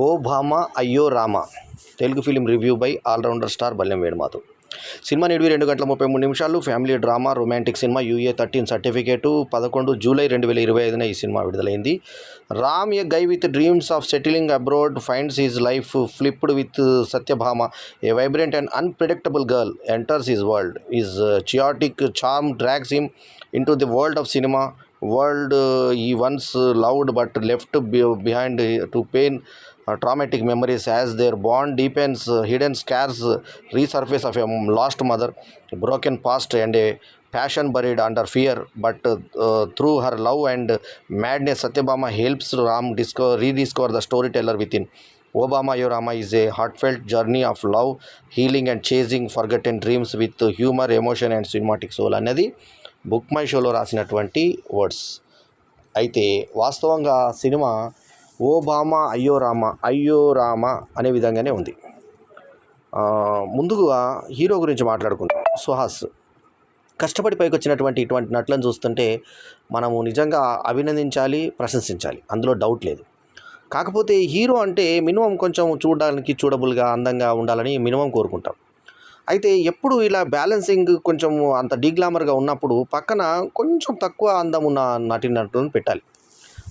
Oh Bhama Ayyo Rama Telugu film review by allrounder star Ballem Venumadhav. సినిమా నిడివి 2 గంటల 33 నిమిషాలు. ఫ్యామిలీ డ్రామా, రొమాంటిక్ సినిమా. యూఏ13 సర్టిఫికేటు. 11 జూలై 2025 ఈ సినిమా విడుదలైంది. Ram, a guy with dreams of settling abroad, finds his life flipped with Satyabhama, a vibrant and unpredictable girl enters his world. His chaotic charm drags him into the world of cinema, world he once loved but left behind to pain traumatic memories. As their bond deepens, hidden scars resurface of a lost mother, broken past and a passion buried under fear. But through her love and madness, Satyabhama helps Ram rediscover the storyteller within. Obama Yo Rama is a heartfelt journey of love, healing and chasing forgotten dreams with humor, emotion and cinematic soul అనేది book my షోలో రాసినటువంటి words. అయితే వాస్తవంగా cinema ఓ భామ అయ్యో రామ అయ్యో రామ అనే విధంగానే ఉంది. ముందుగా హీరో గురించి మాట్లాడుకుందాం. సుహాస్ కష్టపడి పైకి వచ్చినటువంటి ఇటువంటి నటులను చూస్తుంటే మనము నిజంగా అభినందించాలి, ప్రశంసించాలి, అందులో డౌట్ లేదు. కాకపోతే హీరో అంటే మినిమం కొంచెం చూడడానికి చూడబుల్గా, అందంగా ఉండాలని మినిమం కోరుకుంటాం. అయితే ఎప్పుడు ఇలా బ్యాలెన్సింగ్ కొంచెం అంత డీగ్లామర్గా ఉన్నప్పుడు పక్కన కొంచెం తక్కువ అందం ఉన్న నటులను పెట్టాలి.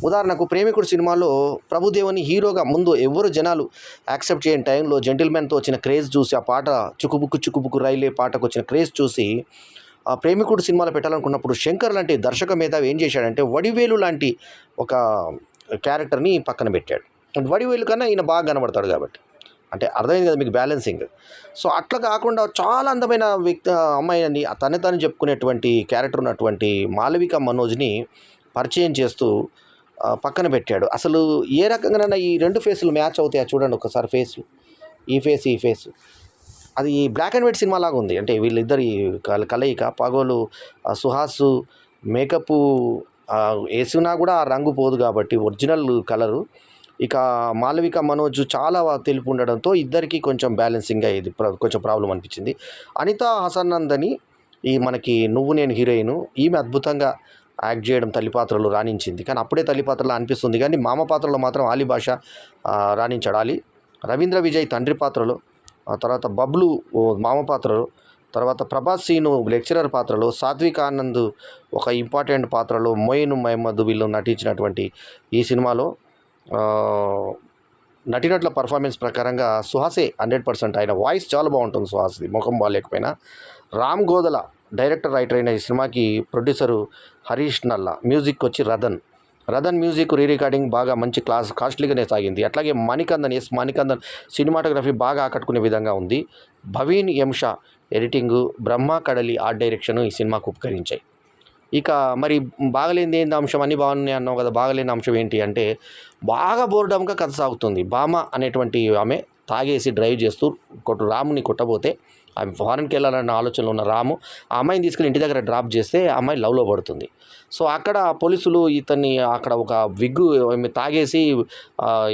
ఉదాహరణకు ప్రేమికుడు సినిమాలో ప్రభుదేవని హీరోగా ముందు ఎవరు జనాలు యాక్సెప్ట్ చేయని టైంలో జెంటిల్మెన్తో వచ్చిన క్రేజ్ చూసి, ఆ పాట చుకుబుక్కు చుకుబుక్కు రైలే పాటకు వచ్చిన క్రేజ్ చూసి ఆ ప్రేమికుడు సినిమాలో పెట్టాలనుకున్నప్పుడు శంకర్ లాంటి దర్శక మేధావి ఏం చేశాడంటే వడివేలు లాంటి ఒక క్యారెక్టర్ని పక్కన పెట్టాడు. వడివేలు కన్నా ఈయన బాగా కనబడతాడు కాబట్టి, అంటే అర్థమైంది కదా మీకు బ్యాలెన్సింగ్. సో అట్లా కాకుండా చాలా అందమైన అమ్మాయిని తను చెప్పుకునేటువంటి క్యారెక్టర్ ఉన్నటువంటి మాలవిక మనోజ్ని పరిచయం చేస్తూ పక్కన పెట్టాడు. అసలు ఏ రకంగానైనా ఈ రెండు ఫేసులు మ్యాచ్ అవుతాయా చూడండి ఒకసారి. ఫేస్లు, ఈ ఫేస్ అది బ్లాక్ అండ్ వైట్ సినిమా లాగా ఉంది. అంటే వీళ్ళిద్దరి కలయిక, పగోలు సుహాసు మేకప్ వేసినా కూడా ఆ రంగు పోదు కాబట్టి ఒరిజినల్ కలరు. ఇక మాలవిక మనోజ్ చాలా తెలుపు ఉండడంతో ఇద్దరికి కొంచెం బ్యాలెన్సింగ్గా ఇది కొంచెం ప్రాబ్లం అనిపించింది. అనితా హసనందని ఈ మనకి నువ్వు నేను హీరోయిన్, ఈమె అద్భుతంగా యాక్ట్ చేయడం, తల్లి పాత్రలు రాణించింది. కానీ అప్పుడే తల్లి పాత్రలో అనిపిస్తుంది, కానీ మామ పాత్రలో మాత్రం ఆలీ బాషా రాణించాడు. రవీంద్ర విజయ్ తండ్రి పాత్రలో, తర్వాత బబ్లు మామ పాత్రలో, తర్వాత ప్రభాస్ సీను లెక్చరర్ పాత్రలో, సాత్విక్ ఆనంద్ ఒక ఇంపార్టెంట్ పాత్రలో, మొయిన్ మహమ్మద్ వీళ్ళు నటించినటువంటి ఈ సినిమాలో నటినట్ల పర్ఫార్మెన్స్ ప్రకారంగా సుహాసే 100%. ఆయన వాయిస్ చాలా బాగుంటుంది సుహాస్ది, ముఖం బాగాలేకపోయినా. రామ్ గోదల డైరెక్టర్, రైటర్ అయిన ఈ సినిమాకి ప్రొడ్యూసరు హరీష్ నల్లా, మ్యూజిక్ వచ్చి రథన్ మ్యూజిక్ రికార్డింగ్ బాగా మంచి కాస్ట్లీగానే సాగింది. అట్లాగే మణికందన్ సినిమాటోగ్రఫీ బాగా ఆకట్టుకునే విధంగా ఉంది. భవీన్ ఎంషా ఎడిటింగు, బ్రహ్మ కడలి ఆర్ట్ డైరెక్షన్ ఈ సినిమాకు ఉపకరించాయి. ఇక మరి బాగలేనిది ఏంది అంశం, అన్నీ బాగున్నాయి అన్నావు కదా, బాగలేని అంశం ఏంటి అంటే బాగా బోర్డంగా కథ సాగుతుంది. భామ అనేటువంటి ఆమె తాగేసి డ్రైవ్ చేస్తూ రాముని కొట్టబోతే, ఆమె ఫారెన్కి వెళ్ళాలన్న ఆలోచనలో ఉన్న రాము ఆ అమ్మాయిని తీసుకుని ఇంటి దగ్గర డ్రాప్ చేస్తే ఆ అమ్మాయి లవ్లో పడుతుంది. సో అక్కడ పోలీసులు ఇతన్ని అక్కడ ఒక విగ్గు ఆమె తాగేసి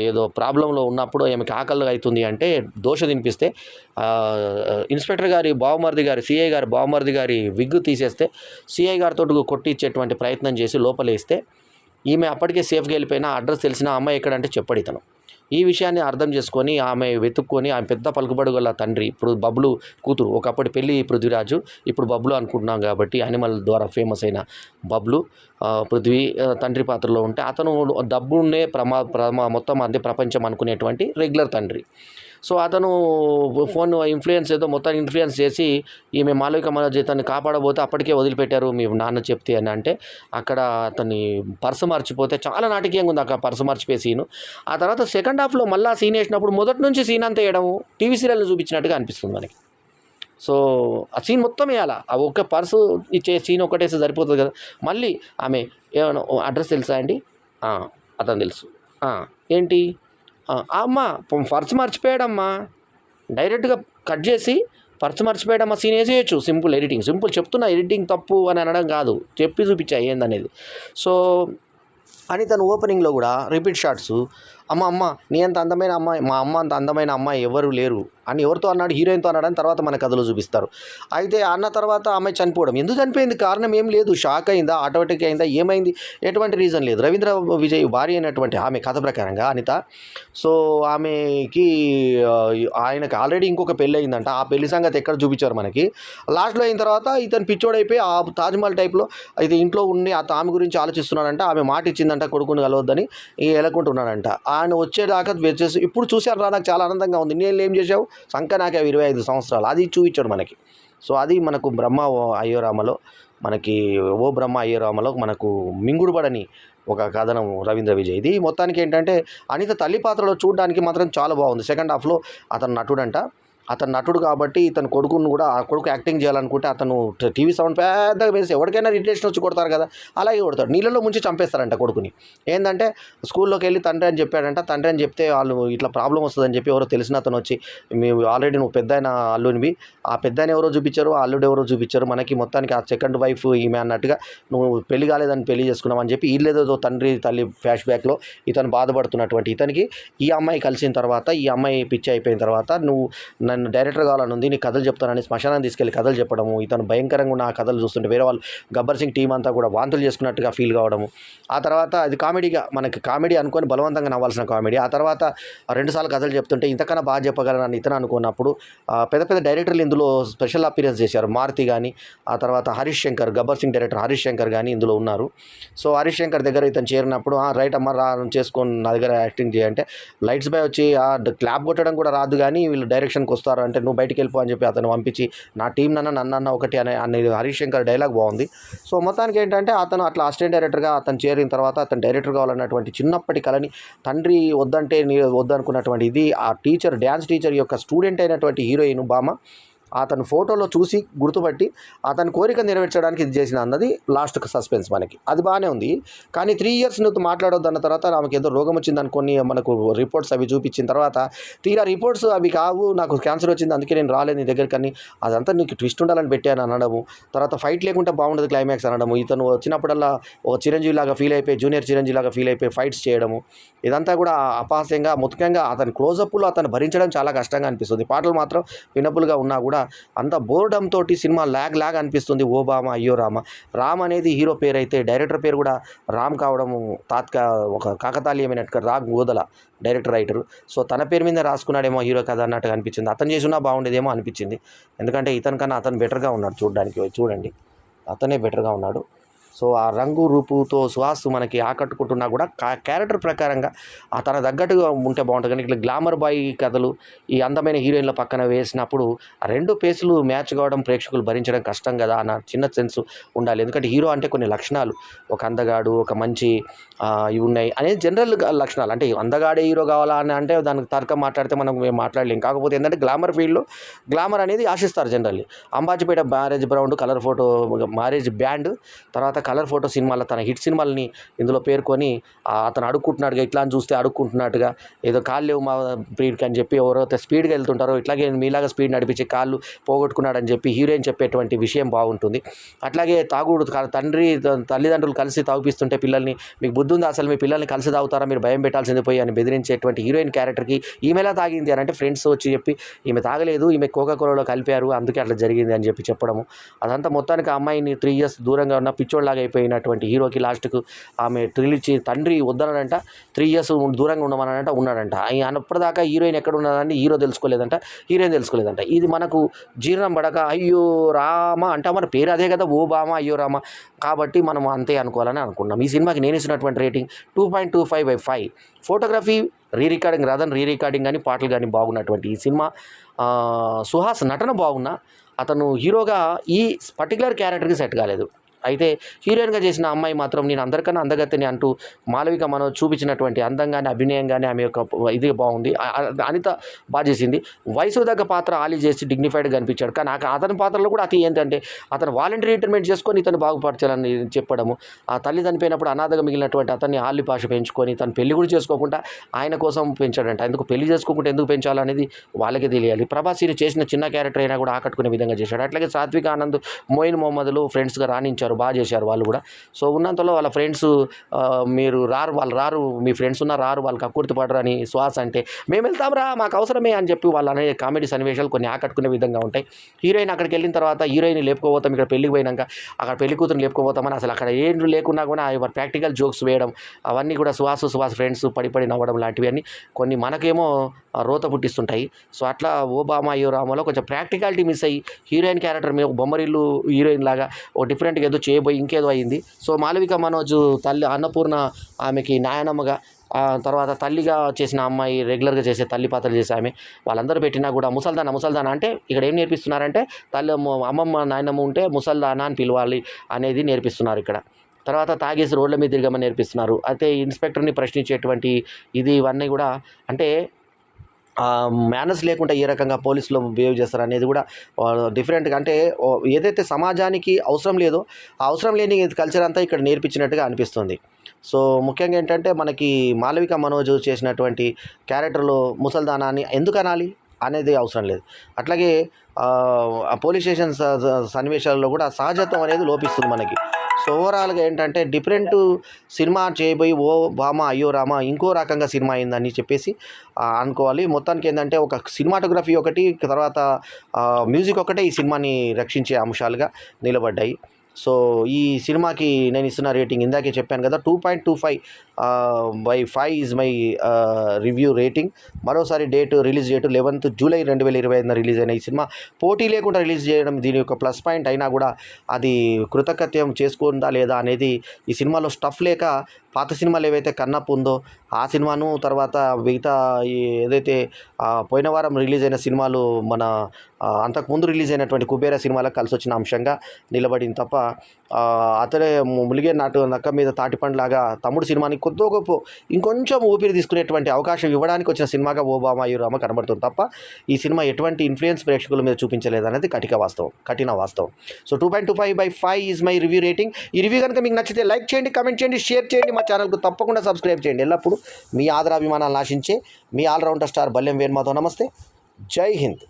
ఏదో ప్రాబ్లంలో ఉన్నప్పుడు ఆమెకి ఆకలి అవుతుంది అంటే దోశ తినిపిస్తే ఇన్స్పెక్టర్ గారి బావమరిది గారి, సిఐ గారి బావమరిది గారి విగ్గు తీసేస్తే సిఐ గారితో కొట్టించేటువంటి ప్రయత్నం చేసి లోపలేస్తే ఈమె అప్పటికే సేఫ్గా వెళ్ళిపోయినా అడ్రస్ తెలిసిన అమ్మాయి ఎక్కడంటే చెప్పాడు ఇతను. ఈ విషయాన్ని అర్థం చేసుకొని ఆమె వెతుక్కొని ఆమె పెద్ద పలుకుబడి గల తండ్రి, ఇప్పుడు బబ్లు కూతురు, ఒకప్పటి పెళ్ళి పృథ్వీరాజు, ఇప్పుడు బబ్లు అనుకుంటున్నాం కాబట్టి యానిమల్ ద్వారా ఫేమస్ అయిన బబ్లు పృథ్వీ తండ్రి పాత్రలో ఉంటే, అతను డబ్బునే మొత్తం అదే ప్రపంచం అనుకునేటువంటి రెగ్యులర్ తండ్రి. సో అతను ఫోన్ ఇన్ఫ్లుయెన్స్ ఏదో మొత్తం ఇన్ఫ్లుయెన్స్ చేసి ఈమె మాలవిక మనోజ్ అతన్ని కాపాడబోతే అప్పటికే వదిలిపెట్టారు మీ నాన్న చెప్తే అని అంటే, అక్కడ అతన్ని పర్సు మర్చిపోతే చాలా నాటకీయంగా ఉంది అక్కడ పర్సు మర్చిపోయే సీను. ఆ తర్వాత సెకండ్ హాఫ్లో మళ్ళీ సీన్ వేసినప్పుడు మొదటి నుంచి సీన్ అంతా వేయడము టీవీ సీరియల్ని చూపించినట్టుగా అనిపిస్తుంది మనకి. సో ఆ సీన్ మొత్తం వేయాలా, ఆ ఒక్క పర్సు ఇచ్చే సీన్ ఒకటేసి సరిపోతుంది కదా. మళ్ళీ ఆమె ఏమన్నా అడ్రస్ తెలుసా అండి, అతను తెలుసు, ఏంటి అమ్మ పర్సు మర్చిపోయాడమ్మా, డైరెక్ట్గా కట్ చేసి పర్సు మర్చిపోయాడమ్మా సీన్ వేసేయచ్చు. సింపుల్ ఎడిటింగ్, సింపుల్ చెప్తున్నా, ఎడిటింగ్ తప్పు అని అనడం కాదు, చెప్పి చూపించా ఏందనేది. సో అని తను ఓపెనింగ్లో కూడా రిపీట్ షాట్స్ అమ్మ అమ్మ నీ అంత అందమైన అమ్మాయి, మా అమ్మ అంత అందమైన అమ్మాయి ఎవరు లేరు అని ఎవరితో అన్నాడు, హీరోయిన్తో అన్నాడని తర్వాత మన కథలో చూపిస్తారు. అయితే అన్న తర్వాత అమ్మాయి చనిపోవడం, ఎందుకు చనిపోయింది, కారణం ఏం లేదు, షాక్ అయిందా, ఆటోమేటిక్ అయిందా, ఏమైంది, ఎటువంటి రీజన్ లేదు. రవీంద్ర విజయ్ భార్య అయినటువంటి ఆమె కథ ప్రకారంగా అనిత, సో ఆమెకి ఆయనకి ఆల్రెడీ ఇంకొక పెళ్ళి అయిందంట. ఆ పెళ్లి సంగతి ఎక్కడ చూపించారు మనకి. లాస్ట్లో అయిన తర్వాత ఇతను పిచ్చోడైపోయి ఆ తాజ్మహల్ టైప్లో అయితే ఇంట్లో ఉండి ఆమె గురించి ఆలోచిస్తున్నాడంట. ఆమె మాట ఇచ్చిందంట కొడుకుని కలవద్దని, ఎలకుంటున్నాడంట. ఆయన వచ్చేదాకా వచ్చేసి ఇప్పుడు చూశాను రా, నాకు చాలా ఆనందంగా ఉంది. నేను ఏం చేసావు, సంక నాకే 25 సంవత్సరాలు, అది చూపించాడు మనకి. సో అది మనకు బ్రహ్మ అయ్యోరామలో మనకి ఓ బ్రహ్మ అయ్యోరామలో మనకు మింగుడుపడని ఒక కథనం రవీంద్ర విజయ్. ఇది మొత్తానికి ఏంటంటే అనిత తల్లి పాత్రలో చూడడానికి మాత్రం చాలా బాగుంది. సెకండ్ హాఫ్లో అతను నటుడు కాబట్టి ఇతను కొడుకును కూడా, ఆ కొడుకు యాక్టింగ్ చేయాలనుకుంటే అతను టీవీ సౌండ్ పెద్దగా వేసి ఎవరికైనా ఇరిటేషన్ వచ్చి కొడతారు కదా, అలాగే కొడతాడు. నీళ్ళలో ముంచి చంపేస్తారంట కొడుకుని. ఏంటంటే స్కూల్లోకి వెళ్ళి తండ్రి అని చెప్పాడంట. తండ్రి అని చెప్తే వాళ్ళు ఇట్లా ప్రాబ్లం వస్తుందని చెప్పి ఎవరో తెలిసిన అతను వచ్చి, మేము ఆల్రెడీ నువ్వు పెద్దాయన అల్లునివి, ఆ పెద్దాయన ఎవరో చూపించారు, ఆ అల్లుడు ఎవరో చూపించారు, మనకి మొత్తానికి ఆ సెకండ్ వైఫ్ ఈమె అన్నట్టుగా నువ్వు పెళ్లి కాలేదని పెళ్లి చేసుకున్నావు అని చెప్పి వీళ్ళేదో తండ్రి తల్లి ఫ్లాష్ బ్యాక్లో ఇతను బాధపడుతున్నటువంటి ఇతనికి ఈ అమ్మాయి కలిసిన తర్వాత, ఈ అమ్మాయి పిచ్చి అయిపోయిన తర్వాత, నువ్వు నన్ను డైరెక్టర్ కావాలని ఉంది, నీ కథలు చెప్తానని శ్మశానాన్ని తీసుకెళ్ళి కథలు చెప్పడము, ఇతను భయంకరంగా ఉన్న ఆ కథలు చూస్తుంటే వేరే వాళ్ళు గబ్బర్ సింగ్ టీం అంతా కూడా వాంతులు చేసుకున్నట్టుగా ఫీల్ కావడము. ఆ తర్వాత అది కామెడీగా మనకి కామెడీ అనుకొని బలవంతంగా నవ్వాల్సిన కామెడీ. ఆ తర్వాత 2 సార్లు కథలు చెప్తుంటే ఇంతకన్నా బాగా చెప్పగలనని ఇతను అనుకున్నప్పుడు పెద్ద పెద్ద డైరెక్టర్లు ఇందులో స్పెషల్ అపీరెన్స్ చేశారు. మారుతి కానీ, ఆ తర్వాత హరీష్ శంకర్, గబ్బర్ సింగ్ డైరెక్టర్ హరీష్ శంకర్ కానీ ఇందులో ఉన్నారు. సో హరీష్ శంకర్ దగ్గర ఇతను చేరినప్పుడు రైట్ అమ్మ రా చేసుకొని నా దగ్గర యాక్టింగ్ చేయంటే, లైట్స్ బాయ్ వచ్చి క్లాప్ కొట్టడం కూడా రాదు కానీ వీళ్ళు డైరెక్షన్కి వస్తారు అంటే నువ్వు బయటికి వెళ్ళిపో అని చెప్పి అతను పంపించి, నా టీం నన్న ఒకటి అనే హరీష్ శంకర్ డైలాగ్ బాగుంది. సో మొత్తానికి ఏంటంటే అతను అట్లా అసిస్టెంట్ డైరెక్టర్గా అతను చేరిన తర్వాత అతను డైరెక్టర్ కావాలన్నటువంటి చిన్నప్పటి కలని, తండ్రి వద్దంటే వద్దనుకున్నటువంటి ఇది ఆ టీచర్, డ్యాన్స్ టీచర్ యొక్క స్టూడెంట్ అయినటువంటి హీరోయిన్ భామ అతను ఫోటోలో చూసి గుర్తుపట్టి అతని కోరిక నెరవేర్చడానికి ఇది చేసిన అన్నది లాస్ట్ సస్పెన్స్ మనకి. అది బాగానే ఉంది. కానీ 3 ఇయర్స్ నువ్వు మాట్లాడొద్దు అన్న తర్వాత ఆమెకి ఏదో రోగం వచ్చిందని కొన్ని మనకు రిపోర్ట్స్ అవి చూపించిన తర్వాత, తీరా రిపోర్ట్స్ అవి కావు, నాకు క్యాన్సర్ వచ్చింది అందుకే నేను రాలేదు నీ దగ్గరికి అని, అదంతా నీకు ట్విస్ట్ ఉండాలని పెట్టాను అనడము. తర్వాత ఫైట్ లేకుంటే బాగుండదు క్లైమాక్స్ అనడము. ఇతను వచ్చినప్పుడల్లా ఒక చిరంజీవి లాగా ఫీల్ అయిపోయి, జూనియర్ చిరంజీవి లాగా ఫీల్ అయిపోయి ఫైట్స్ చేయడము, ఇదంతా కూడా అపహాస్యంగా, ముఖ్యంగా అతని క్లోజప్లో అతను భరించడం చాలా కష్టంగా అనిపిస్తుంది. పాటలు మాత్రం వినబుల్గా ఉన్నా కూడా అంత బోర్డమ్ తోటి సినిమా లాగ్ అనిపిస్తుంది. ఓ బామ అయ్యో రామ. రామ్ అనేది హీరో పేరు అయితే డైరెక్టర్ పేరు కూడా రామ్ కావడము ఒక కాకతాళీయమైన Ram Godala director writer. So తన పేరు మీద రాసుకున్నాడేమో హీరో కథ అన్నట్టుగా అనిపించింది. అతను చేసినా బాగుండేదేమో అనిపించింది. ఎందుకంటే ఇతని కన్నా అతను బెటర్గా ఉన్నాడు చూడడానికి. చూడండి, అతనే బెటర్గా ఉన్నాడు. సో ఆ రంగు రూపుతో సుహాస్ మనకి ఆకట్టుకుంటున్నా కూడా క్యారెక్టర్ ప్రకారంగా తన తగ్గట్టుగా ఉంటే బాగుంటుంది. కానీ ఇట్లా గ్లామర్ బాయ్ కథలు ఈ అందమైన హీరోయిన్ల పక్కన వేసినప్పుడు ఆ 2 పేసులు మ్యాచ్ కావడం ప్రేక్షకులు భరించడం కష్టం కదా అన్న చిన్న సెన్స్ ఉండాలి. ఎందుకంటే హీరో అంటే కొన్ని లక్షణాలు, ఒక అందగాడు, ఒక మంచి ఇవి ఉన్నాయి అనేది జనరల్ లక్షణాలు. అంటే అందగాడే హీరో కావాలా అని అంటే దానికి తర్కం మాట్లాడితే మనం మాట్లాడలేం. కాకపోతే ఏంటంటే గ్లామర్ ఫీల్డ్లో గ్లామర్ అనేది ఆశిస్తారు generally. Ambajipeta marriage band, colour photo marriage band, తర్వాత కలర్ ఫోటో సినిమాలో తన హిట్ సినిమాలని ఇందులో పేర్కొని అతను అడుక్కుంటున్నాడుగా, ఇట్లా అని చూస్తే అడుక్కుంటున్నట్టుగా, ఏదో కాళ్ళు లేవు మా స్పీడ్కి అని చెప్పి ఎవరైతే స్పీడ్గా వెళ్తుంటారో ఇట్లాగే మీలాగా స్పీడ్ నడిపించి కాళ్ళు పోగొట్టుకున్నాడని చెప్పి హీరోయిన్ చెప్పేటువంటి విషయం బాగుంటుంది. అట్లాగే తాగుడు, తల్లిదండ్రులు కలిసి తాగిపిస్తుంటే పిల్లల్ని, మీకు బుద్ధి ఉందా అసలు, మీ పిల్లల్ని కలిసి తాగుతారా, మీరు భయం పెట్టాల్సింది పోయి అని బెదిరించేటువంటి హీరోయిన్ క్యారెక్టర్కి ఈమెలా తాగింది అని అంటే ఫ్రెండ్స్ వచ్చి చెప్పి ఈమె తాగలేదు, ఈమె కోకాకోలాలో కలిపారు అందుకే అట్లా జరిగింది అని చెప్పి చెప్పడము. అదంతా మొత్తానికి ఆ అమ్మాయిని 3 ఇయర్స్ దూరంగా ఉన్న పిచ్చోళ్ళలాగా అయిపోయినటువంటి హీరోకి లాస్ట్కు ఆమె త్రిలిచ్చి తండ్రి వద్దనడంట, 3 ఇయర్స్ దూరంగా ఉండమనంట, ఉన్నాడంట. అప్పటిదాకా హీరోయిన్ ఎక్కడ ఉన్నదని హీరో తెలుసుకోలేదంట, హీరోయిన్ తెలుసుకోలేదంట. ఇది మనకు జీర్ణం పడక అయ్యో రామ అంటే మన పేరు అదే కదా, ఓ బామ అయ్యో రామ, కాబట్టి మనం అంతే అనుకోవాలని అనుకున్నాం. ఈ సినిమాకి నేను ఇచ్చినటువంటి rating 2.25/5. Photography, Rathan re recording కానీ పాటలు కానీ బాగున్నటువంటి ఈ సినిమా. సుహాస్ నటన బాగున్నా అతను హీరోగా ఈ పర్టికులర్ క్యారెక్టర్కి సెట్ కాలేదు. అయితే హీరోయిన్గా చేసిన అమ్మాయి మాత్రం నేను అందరికన్నా అందగత్తెని అంటూ మాలవిక మనం చూపించినటువంటి అందం కానీ అభినయం కానీ ఆమె యొక్క ఇది బాగుంది. అనిత బాగా చేసింది. వయసు దగ్గర పాత్ర ఆలీ చేసి డిగ్నిఫైడ్గా కనిపించాడు. కానీ అతని పాత్రలో కూడా అతి ఏంటంటే అతను వాలంటరీ రిటైర్మెంట్ చేసుకొని ఇతను బాగుపరచాలని చెప్పడము, ఆ తల్లి చనిపోయినప్పుడు అనాథగా మిగిలినటువంటి అతన్ని ఆలి భాష పెంచుకొని తను పెళ్లి కూడా చేసుకోకుండా ఆయన కోసం పెంచాడంట. ఎందుకు పెళ్లి చేసుకోకుండా ఎందుకు పెంచాలనేది వాళ్ళకే తెలియాలి. ప్రభాస్ చేసిన చిన్న క్యారెక్టర్ అయినా కూడా ఆకట్టుకునే విధంగా చేశాడు. అట్లాగే సాత్విక్ ఆనంద్, మోయిన్ మొహమ్మద్లు ఫ్రెండ్స్గా రాణించారు. చూపించారు, బాగా చేశారు వాళ్ళు కూడా. సో ఉన్నంతలో వాళ్ళ ఫ్రెండ్స్ మీరు రారు, వాళ్ళు రారు, మీ ఫ్రెండ్స్ ఉన్నా రారు, వాళ్ళకి కక్కుర్తి పడరు అని సుహాస్ అంటే, మేము వెళ్తాం రా, మాకు అవసరమే అని చెప్పి వాళ్ళు అనే కామెడీ సన్నివేశాలు కొన్ని ఆకట్టుకునే విధంగా ఉంటాయి. హీరోయిన్ అక్కడికి వెళ్ళిన తర్వాత హీరోయిన్ లేపుకోపోతాం, ఇక్కడ పెళ్ళికి పోయినాక అక్కడ పెళ్లి కూతురు లేపుకోపోతామని అసలు అక్కడ ఏం లేకున్నా కూడా ప్రాక్టికల్ జోక్స్ వేయడం, అవన్నీ కూడా సుహాస్ ఫ్రెండ్స్ పడి నవ్వడం లాంటివి అన్నీ కొన్ని మనకేమో రోత పుట్టిస్తుంటాయి. సో అట్లా ఓ బామ అయ్యో రామలో కొంచెం ప్రాక్టికాలిటీ మిస్ అయ్యి హీరోయిన్ క్యారెక్టర్ మీద బొమ్మరిల్లు హీరోయిన్ లాగా ఓ డిఫరెంట్గా ఏదో చేయబోయి ఇంకేదో అయింది. సో మాళవిక మనోజ్ తల్లి అన్నపూర్ణ ఆమెకి నాయనమ్మగా, తర్వాత తల్లిగా చేసిన అమ్మాయి, రెగ్యులర్గా చేసే తల్లి పాత్రలు చేసే ఆమె, వాళ్ళందరూ పెట్టినా కూడా ముసల్దానా అంటే ఇక్కడ ఏం నేర్పిస్తున్నారంటే తల్లి అమ్మమ్మ నాయనమ్మ ఉంటే ముసల్దానా అని పిలవాలి అనేది నేర్పిస్తున్నారు ఇక్కడ. తర్వాత తాగేసి రోడ్ల మీద తిరగమని నేర్పిస్తున్నారు. అయితే ఇన్స్పెక్టర్ని ప్రశ్నించేటువంటి ఇవన్నీ కూడా అంటే మేనర్స్ లేకుండా ఏ రకంగా పోలీసులు బిహేవ్ చేస్తారు అనేది కూడా డిఫరెంట్గా, అంటే ఏదైతే సమాజానికి అవసరం లేదో ఆ అవసరం లేని కల్చర్ అంతా ఇక్కడ నేర్పించినట్టుగా అనిపిస్తుంది. సో ముఖ్యంగా ఏంటంటే మనకి మాళవిక మనోజ్ చేసినటువంటి క్యారెక్టర్లో ముసల్దానాన్ని ఎందుకు అనాలి అనేది అవసరం లేదు. అట్లాగే పోలీస్ స్టేషన్ సన్నివేశాలలో కూడా సహజత్వం అనేది లోపిస్తుంది మనకి. సో ఓవరాల్గా ఏంటంటే డిఫరెంట్ సినిమా చేయబోయి ఓ బామ అయ్యో రామ ఇంకో రకంగా సినిమా అయిందని చెప్పేసి అనుకోవాలి. మొత్తానికి ఏంటంటే ఒక సినిమాటోగ్రఫీ ఒకటి, తర్వాత మ్యూజిక్ ఒకటే ఈ సినిమాని రక్షించే అంశాలుగా నిలబడ్డాయి. సో ఈ సినిమాకి నేను ఇస్తున్న రేటింగ్ ఇందాకే చెప్పాను కదా, 2.25/5 ఈజ్ మై రివ్యూ రేటింగ్. మరోసారి release date 11th July 2025 release అయిన ఈ సినిమా పోటీ లేకుండా రిలీజ్ చేయడం దీని యొక్క ప్లస్ పాయింట్ అయినా కూడా అది కృతకృత్యం చేసుకుందా లేదా అనేది ఈ సినిమాలో స్టఫ్ లేక పాత సినిమాలు ఏవైతే కన్నప్పు ఉందో ఆ సినిమాను, తర్వాత మిగతా ఏదైతే పోయిన వారం రిలీజ్ అయిన సినిమాలు మన అంతకుముందు రిలీజ్ అయినటువంటి కుబేర సినిమాలకు కలిసి వచ్చిన అంశంగా నిలబడింది తప్ప అతడే ములిగే నక్క మీద తాటిపండులాగా తమ్ముడు సినిమాని కొద్దో గొప్ప ఇంకొంచెం ఊపిరి తీసుకునేటువంటి అవకాశం ఇవ్వడానికి వచ్చిన సినిమాగా ఓ బామ అయ్యో రామ కనబడుతుంది తప్ప ఈ సినిమా ఎటువంటి ఇన్ఫ్లుయెన్స్ ప్రేక్షకుల మీద చూపించలేదు అనేది కఠిన వాస్తవం. So 2.25/5 is my review rating. ఈ రివ్యూ కనుక మీకు నచ్చితే లైక్ చేయండి, కమెంట్ చేయండి, షేర్ చేయండి, మా ఛానల్కు తప్పకుండా సబ్స్క్రైబ్ చేయండి. ఎల్లప్పుడూ మీ ఆదరాభిమానాలు ఆశించే మీ ఆల్రౌండర్ స్టార్ బల్లెం వేణుమాధవ్. నమస్తే, జై హింద్.